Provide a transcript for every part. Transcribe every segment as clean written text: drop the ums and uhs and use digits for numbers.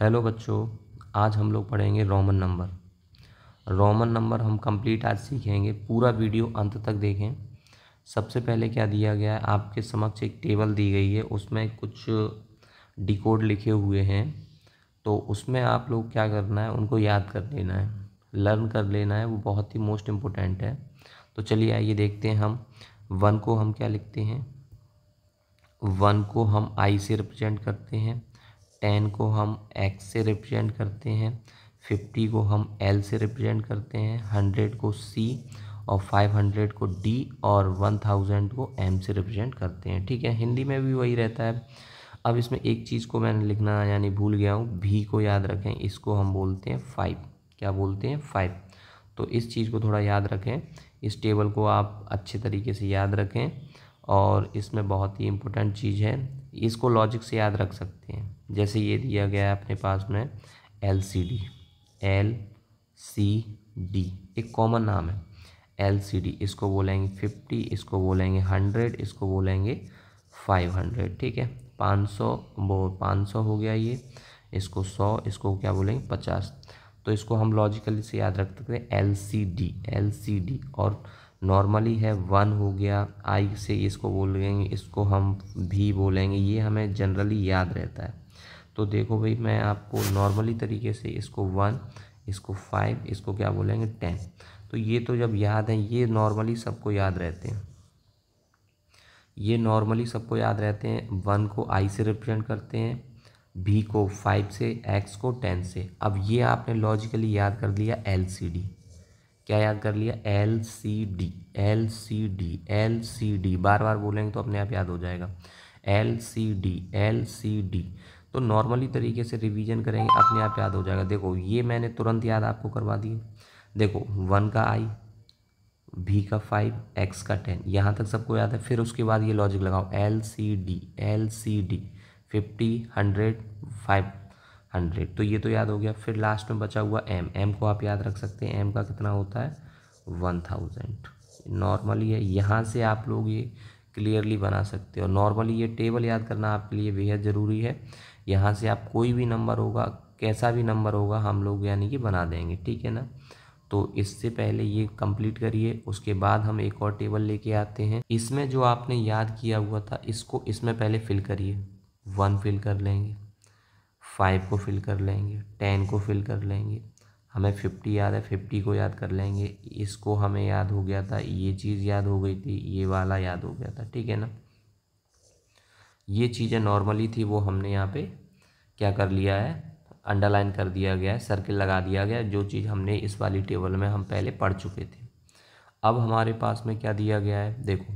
Hello बच्चों, आज हम लोग पढ़ेंगे रोमन नंबर हम कंप्लीट आज सीखेंगे। पूरा वीडियो अंत तक देखें। सबसे पहले क्या दिया गया है, आपके समक्ष एक टेबल दी गई है, उसमें कुछ डिकोड लिखे हुए हैं। तो उसमें आप लोग क्या करना है, उनको याद कर लेना है, लर्न कर लेना है, वो बहुत ही मोस्ट इम्पोर्टेंट है। तो चलिए आइए देखते हैं। हम 1 को हम क्या लिखते हैं, 1 को हम आई से रिप्रेजेंट करते हैं, 10 को हम एक्स से रिप्रेजेंट करते हैं, 50 को हम एल से रिप्रेजेंट करते हैं, 100 को सी और 500 को डी और 1000 को एम से रिप्रेजेंट करते हैं। ठीक है, हिंदी में भी वही रहता है। अब इसमें एक चीज़ को मैंने लिखना यानी भूल गया हूँ, भी को याद रखें, इसको हम बोलते हैं 5। क्या बोलते हैं? 5। तो इस चीज़ को थोड़ा याद रखें, इस टेबल को आप अच्छे तरीके से याद रखें। और इसमें बहुत ही इम्पोर्टेंट चीज़ है, इसको लॉजिक से याद रख सकते हैं। जैसे ये दिया गया है अपने पास में LCD, LCD एक कॉमन नाम है। LCD इसको बोलेंगे 50, इसको बोलेंगे 100, इसको बोलेंगे 500। ठीक है, 500 वो 500 हो गया ये, इसको 100, इसको क्या बोलेंगे 50। तो इसको हम लॉजिकली से याद रख सकते हैं LCD। और नॉर्मली है 1 हो गया, आई से इसको बोलेंगे, इसको हम भी बोलेंगे, ये हमें जनरली याद रहता है। तो देखो भाई, मैं आपको नॉर्मली तरीके से इसको 1, इसको 5, इसको क्या बोलेंगे 10। तो ये तो जब याद है, ये नॉर्मली सबको याद रहते हैं, ये नॉर्मली सबको याद रहते हैं। 1 को आई से रिप्रेजेंट करते हैं, भी को 5 से, एक्स को 10 से। अब ये आपने लॉजिकली याद कर लिया LCD। क्या याद कर लिया? LCD। बार बार बोलेंगे तो अपने आप याद हो जाएगा। LCD। तो नॉर्मली तरीके से रिवीजन करेंगे, अपने आप याद हो जाएगा। देखो ये मैंने तुरंत याद आपको करवा दिए। देखो 1 का आई, भी का 5, एक्स का 10, यहाँ तक सबको याद है। फिर उसके बाद ये लॉजिक लगाओ, LCD 50, 100, 500। तो ये तो याद हो गया। फिर लास्ट में बचा हुआ एम को आप याद रख सकते हैं। एम का कितना होता है? 1000। नॉर्मली है, यहाँ से आप लोग ये क्लियरली बना सकते हो। नॉर्मली ये टेबल याद करना आपके लिए बेहद ज़रूरी है। यहाँ से आप कोई भी नंबर होगा, कैसा भी नंबर होगा, हम लोग यानी कि बना देंगे। ठीक है ना? तो इससे पहले ये कंप्लीट करिए, उसके बाद हम एक और टेबल लेके आते हैं। इसमें जो आपने याद किया हुआ था, इसको इसमें पहले फिल करिए। 1 फिल कर लेंगे, 5 को फिल कर लेंगे, 10 को फिल कर लेंगे, हमें 50 याद है, 50 को याद कर लेंगे। इसको हमें याद हो गया था, ये चीज़ याद हो गई थी, ये वाला याद हो गया था। ठीक है ना? ये चीज़ें नॉर्मली थी, वो हमने यहाँ पे क्या कर लिया है, अंडरलाइन कर दिया गया है, सर्किल लगा दिया गया है। जो चीज़ हमने इस वाली टेबल में हम पहले पढ़ चुके थे। अब हमारे पास में क्या दिया गया है, देखो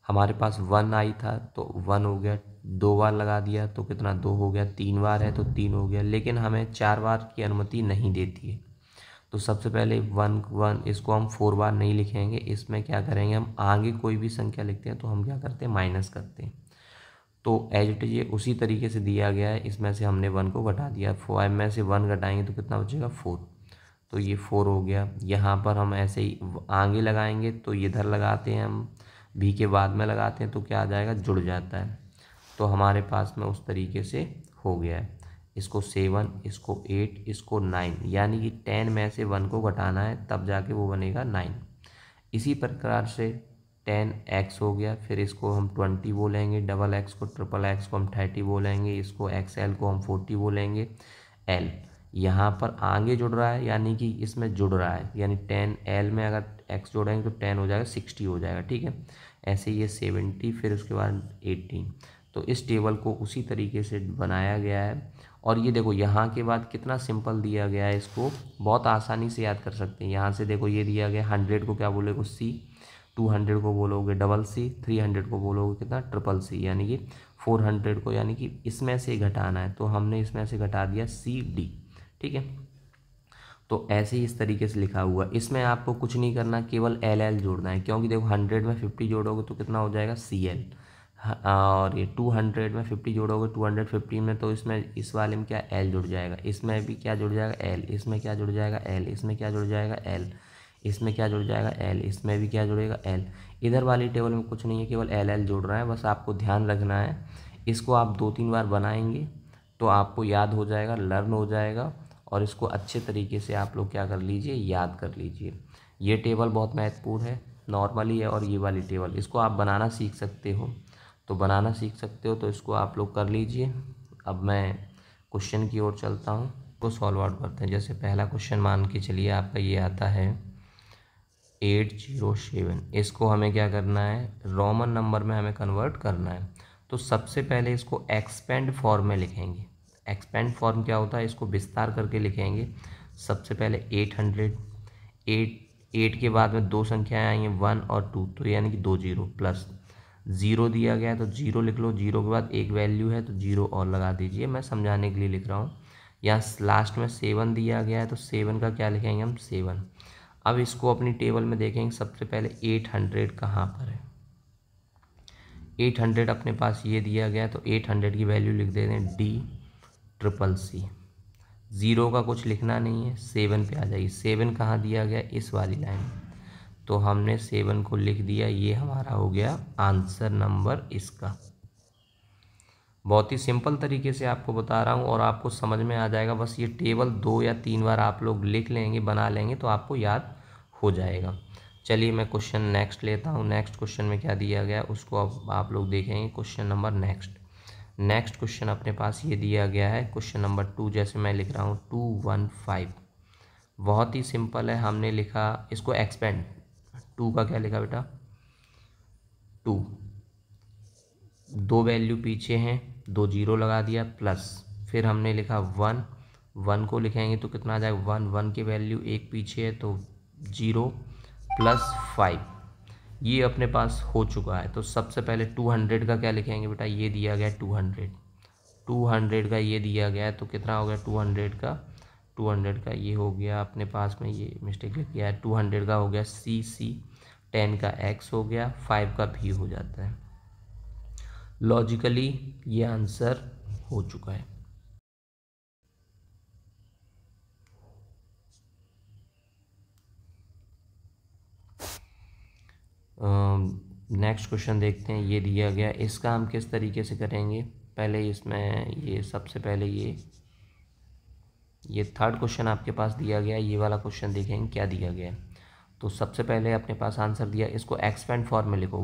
हमारे पास 1 आई था तो 1 हो गया, 2 बार लगा दिया तो कितना, 2 हो गया, 3 बार है तो 3 हो गया। लेकिन हमें 4 बार की अनुमति नहीं देती है। तो सबसे पहले 1 इसको हम 4 बार नहीं लिखेंगे। इसमें क्या करेंगे, हम आगे कोई भी संख्या लिखते हैं तो हम क्या करते हैं, माइनस करते हैं। तो एज इट इज ये उसी तरीके से दिया गया है। इसमें से हमने 1 को घटा दिया, 5 में से 1 घटाएंगे तो कितना बचेगा, 4। तो ये 4 हो गया। यहाँ पर हम ऐसे ही आगे लगाएंगे तो इधर लगाते हैं हम, भी के बाद में लगाते हैं तो क्या आ जाएगा, जुड़ जाता है। तो हमारे पास में उस तरीके से हो गया है। इसको 7, इसको 8, इसको 9, यानी कि 10 में से 1 को घटाना है तब जाके वो बनेगा 9। इसी प्रकार से 10x हो गया, फिर इसको हम 20 बोलेंगे, डबल एक्स को, ट्रिपल एक्स को हम 30 बोलेंगे, इसको XL को हम 40 बोलेंगे। L यहाँ पर आगे जुड़ रहा है, यानी कि इसमें जुड़ रहा है, यानी 10L में अगर x जोड़ेंगे तो 10 हो जाएगा, 60 हो जाएगा। ठीक है, ऐसे ये 70, फिर उसके बाद 18। तो इस टेबल को उसी तरीके से बनाया गया है। और ये देखो यहाँ के बाद कितना सिंपल दिया गया है, इसको बहुत आसानी से याद कर सकते हैं। यहाँ से देखो ये दिया गया, 100 को क्या बोलेगे, C, 200 को बोलोगे डबल C, 300 को बोलोगे कितना, ट्रिपल C, यानी कि 400 को, यानी कि इसमें से घटाना है तो हमने इसमें से घटा दिया CD। ठीक है, तो ऐसे ही इस तरीके से लिखा हुआ। इसमें आपको कुछ नहीं करना, केवल LL जोड़ना है, क्योंकि देखो 100 में 50 जोड़ोगे तो कितना हो जाएगा, CL। और ये 200 में 50 जोड़ोगे, 250 में, तो इसमें इस वाले में क्या, L जुड़ जाएगा, इसमें भी क्या जुड़ जाएगा, L, इसमें क्या जुड़ जाएगा, L, इसमें क्या जुड़ जाएगा, L, इसमें क्या जुड़ जाएगा, L, इसमें भी क्या जुड़ेगा, L। इधर वाली टेबल में कुछ नहीं है, केवल LL जोड़ रहा है, बस आपको ध्यान रखना है। इसको आप 2-3 बार बनाएंगे तो आपको याद हो जाएगा, लर्न हो जाएगा, और इसको अच्छे तरीके से आप लोग क्या कर लीजिए, याद कर लीजिए। ये टेबल बहुत महत्वपूर्ण है, नॉर्मली है, और ये वाली टेबल इसको आप बनाना सीख सकते हो, तो बनाना सीख सकते हो, तो इसको आप लोग कर लीजिए। अब मैं क्वेश्चन की ओर चलता हूँ, तो सॉल्व आउट करते हैं। जैसे पहला क्वेश्चन मान के चलिए आपका ये आता है 807, इसको हमें क्या करना है, रोमन नंबर में हमें कन्वर्ट करना है। तो सबसे पहले इसको एक्सपेंड फॉर्म में लिखेंगे। एक्सपेंड फॉर्म क्या होता है, इसको विस्तार करके लिखेंगे। सबसे पहले 800, 8 के बाद में दो संख्याएं आई हैं 1 और 2, तो यानी कि 2 जीरो, प्लस 0 दिया गया है तो 0 लिख लो, 0 के बाद एक वैल्यू है तो 0 और लगा दीजिए, मैं समझाने के लिए लिख रहा हूँ। यहाँ लास्ट में 7 दिया गया है तो 7 का क्या लिखेंगे हम, 7। अब इसको अपनी टेबल में देखेंगे, सबसे पहले 800 कहाँ पर है, 800 अपने पास ये दिया गया है, तो 800 की वैल्यू लिख देते हैं DCCC। 0 का कुछ लिखना नहीं है, 7 पे आ जाइए। 7 कहाँ दिया गया, इस वाली लाइन, तो हमने 7 को लिख दिया, ये हमारा हो गया आंसर नंबर इसका। बहुत ही सिंपल तरीके से आपको बता रहा हूँ और आपको समझ में आ जाएगा। बस ये टेबल 2 या 3 बार आप लोग लिख लेंगे, बना लेंगे, तो आपको याद हो जाएगा। चलिए मैं क्वेश्चन नेक्स्ट लेता हूँ। नेक्स्ट क्वेश्चन में क्या दिया गया उसको अब आप लोग देखेंगे। क्वेश्चन नंबर नेक्स्ट क्वेश्चन अपने पास ये दिया गया है, क्वेश्चन नंबर 2। जैसे मैं लिख रहा हूँ 215, बहुत ही सिंपल है। हमने लिखा इसको एक्सपेंड, 2 का क्या लिखा बेटा, 2, दो वैल्यू पीछे हैं, 2 जीरो लगा दिया, प्लस फिर हमने लिखा 1 को लिखेंगे तो कितना आ जाएगा, 1 की वैल्यू एक पीछे है तो 0 प्लस 5, ये अपने पास हो चुका है। तो सबसे पहले 200 का क्या लिखेंगे बेटा, ये दिया गया 200 का ये दिया गया है, तो कितना हो गया 200 का ये हो गया अपने पास में, ये मिस्टेक लिख गया है, 200 का हो गया CC, 10 का X हो गया, 5 का V हो जाता है। लॉजिकली ये आंसर हो चुका है। नेक्स्ट क्वेश्चन देखते हैं। ये दिया गया, इसका हम किस तरीके से करेंगे, पहले इसमें ये सबसे पहले ये थर्ड क्वेश्चन आपके पास दिया गया है, ये वाला क्वेश्चन देखेंगे क्या दिया गया है। तो सबसे पहले अपने पास आंसर दिया, इसको एक्सपेंड फॉर्म में लिखो।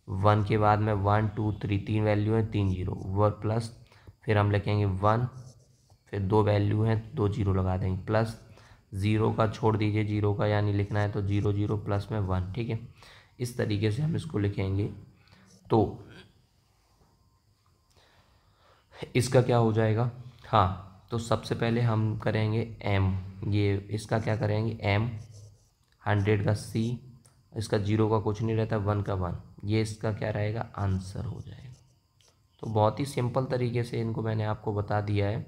1 के बाद में 1 2 3, 3 वैल्यू है, 3 जीरो, वो प्लस फिर हम लिखेंगे 1, फिर 2 वैल्यू हैं, 2 जीरो लगा देंगे, प्लस 0 का छोड़ दीजिए, 0 का यानी लिखना है तो 0 0 प्लस में 1, ठीक है। इस तरीके से हम इसको लिखेंगे तो इसका क्या हो जाएगा। हाँ, तो सबसे पहले हम करेंगे M, ये इसका क्या करेंगे M, 100 का C, इसका 0 का कुछ नहीं रहता, 1 का 1, ये इसका क्या रहेगा, आंसर हो जाएगा। तो बहुत ही सिंपल तरीके से इनको मैंने आपको बता दिया है,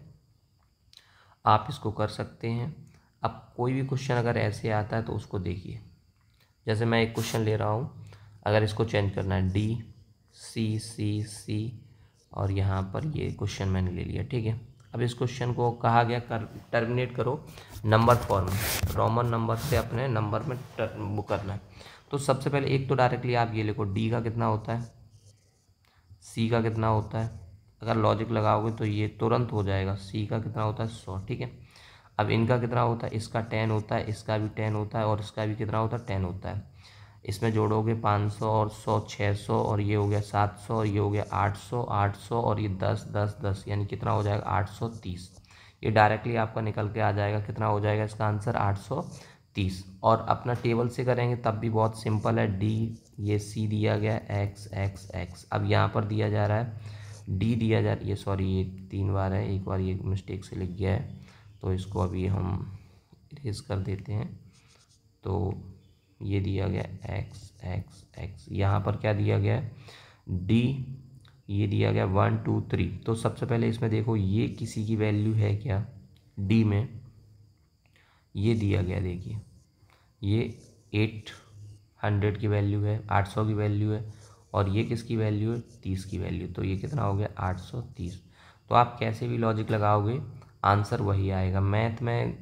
आप इसको कर सकते हैं। अब कोई भी क्वेश्चन अगर ऐसे आता है तो उसको देखिए। जैसे मैं एक क्वेश्चन ले रहा हूँ, अगर इसको चेंज करना है DCCC, और यहाँ पर ये क्वेश्चन मैंने ले लिया, ठीक है। अब इस क्वेश्चन को कहा गया टर्मिनेट करो नंबर फॉर्म में, रोमन नंबर से अपने नंबर में वो करना है। तो सबसे पहले एक तो डायरेक्टली आप ये लिखो, D का कितना होता है, C का कितना होता है, अगर लॉजिक लगाओगे तो ये तुरंत हो जाएगा। C का कितना होता है 100, ठीक है। अब इनका कितना होता है, इसका 10 होता है, इसका भी 10 होता है, और इसका भी कितना होता है 10 होता है। इसमें जोड़ोगे 500 और 100 600, और ये हो गया 700, और ये हो गया 800 और ये 10 10 10, यानी कितना हो जाएगा 830। ये डायरेक्टली आपका निकल के आ जाएगा, कितना हो जाएगा इसका आंसर 830। और अपना टेबल से करेंगे तब भी बहुत सिंपल है। D, ये C दिया गया है, X। अब यहाँ पर दिया जा रहा है D दिया जा रहा है, ये सॉरी ये 3 बार है, एक बार ये मिस्टेक से लिख गया है, तो इसको अभी हम इरेज कर देते हैं। तो ये दिया गया X, यहाँ पर क्या दिया गया है D, ये दिया गया 1 2 3। तो सबसे पहले इसमें देखो ये किसी की वैल्यू है क्या, D में ये दिया गया, देखिए ये 800 की वैल्यू है, 800 की वैल्यू है, और ये किसकी वैल्यू है 30 की वैल्यू, तो ये कितना हो गया 830। तो आप कैसे भी लॉजिक लगाओगे आंसर वही आएगा। मैथ में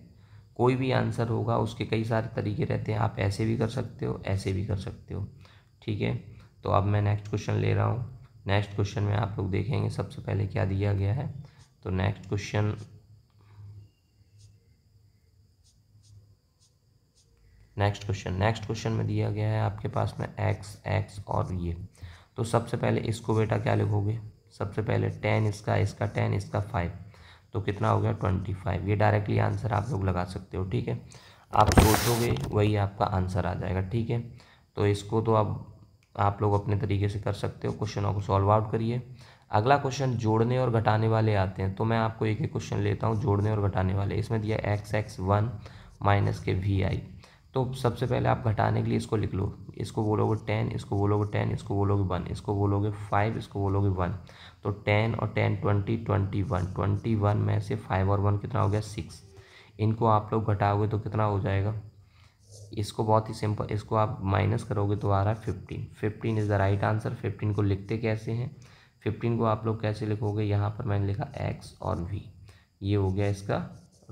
कोई भी आंसर होगा उसके कई सारे तरीके रहते हैं, आप ऐसे भी कर सकते हो, ऐसे भी कर सकते हो, ठीक है। तो अब मैं नेक्स्ट क्वेश्चन ले रहा हूँ। नेक्स्ट क्वेश्चन में आप लोग देखेंगे सबसे पहले क्या दिया गया है। तो नेक्स्ट क्वेश्चन में दिया गया है आपके पास में x और ये। तो सबसे पहले इसको बेटा क्या लिखोगे, सबसे पहले 10 इसका 10 इसका 5, तो कितना हो गया 25। ये डायरेक्टली आंसर आप लोग लगा सकते हो, ठीक है। आप सोचोगे वही आपका आंसर आ जाएगा, ठीक है। तो इसको तो अब आप लोग अपने तरीके से कर सकते हो, क्वेश्चनों को सॉल्व आउट करिए। अगला क्वेश्चन जोड़ने और घटाने वाले आते हैं, तो मैं आपको एक एक क्वेश्चन लेता हूँ जोड़ने और घटाने वाले। इसमें दिया x1 माइनस के vi। तो सबसे पहले आप घटाने के लिए इसको लिख लो, इसको बोलोगे 10, इसको बोलोगे 10, इसको बोलोगे 1, इसको बोलोगे 5, इसको बोलोगे 1। तो 10 और 10 20 21 में से 5 और 1 कितना हो गया 6। इनको आप लोग घटाओगे तो कितना हो जाएगा, इसको बहुत ही सिंपल, इसको आप माइनस करोगे तो आ रहा है 15 इज़ द राइट आंसर। 15 को लिखते कैसे हैं, 15 को आप लोग कैसे लिखोगे, यहाँ पर मैंने लिखा x और v, ये हो गया इसका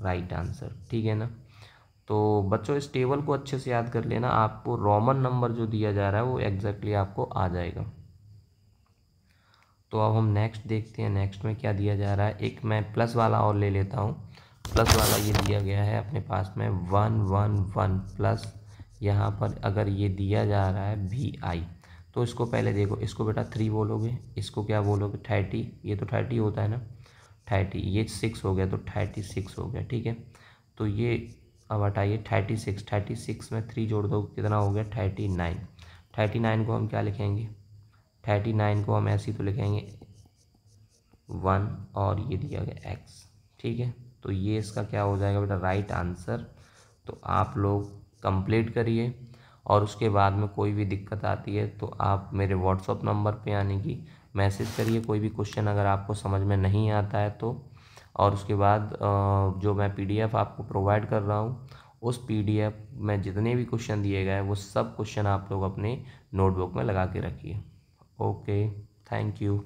राइट आंसर, ठीक है ना। तो बच्चों इस टेबल को अच्छे से याद कर लेना, आपको रोमन नंबर जो दिया जा रहा है वो एग्जैक्टली आपको आ जाएगा। तो अब हम नेक्स्ट देखते हैं, नेक्स्ट में क्या दिया जा रहा है। एक मैं प्लस वाला और ले लेता हूँ। प्लस वाला ये दिया गया है अपने पास में 1 1 1 प्लस, यहाँ पर अगर ये दिया जा रहा है vi, तो इसको पहले देखो, इसको बेटा 3 बोलोगे, इसको क्या बोलोगे 30, ये तो 30 होता है ना 30, ये 6 हो गया तो 36 हो गया, ठीक है। तो ये अब हटाइए 36 में 3 जोड़ दो कितना हो गया 39 को हम क्या लिखेंगे, 39 को हम ऐसे ही तो लिखेंगे 1 और ये दिया गया x, ठीक है। तो ये इसका क्या हो जाएगा बेटा राइट आंसर। तो आप लोग कंप्लीट करिए और उसके बाद में कोई भी दिक्कत आती है तो आप मेरे व्हाट्सअप नंबर पे यानी कि मैसेज करिए, कोई भी क्वेश्चन अगर आपको समझ में नहीं आता है तो। और उसके बाद जो मैं PDF आपको प्रोवाइड कर रहा हूँ, उस PDF में जितने भी क्वेश्चन दिए गए हैं वो सब क्वेश्चन आप लोग अपने नोटबुक में लगा के रखिए। Okay, thank you.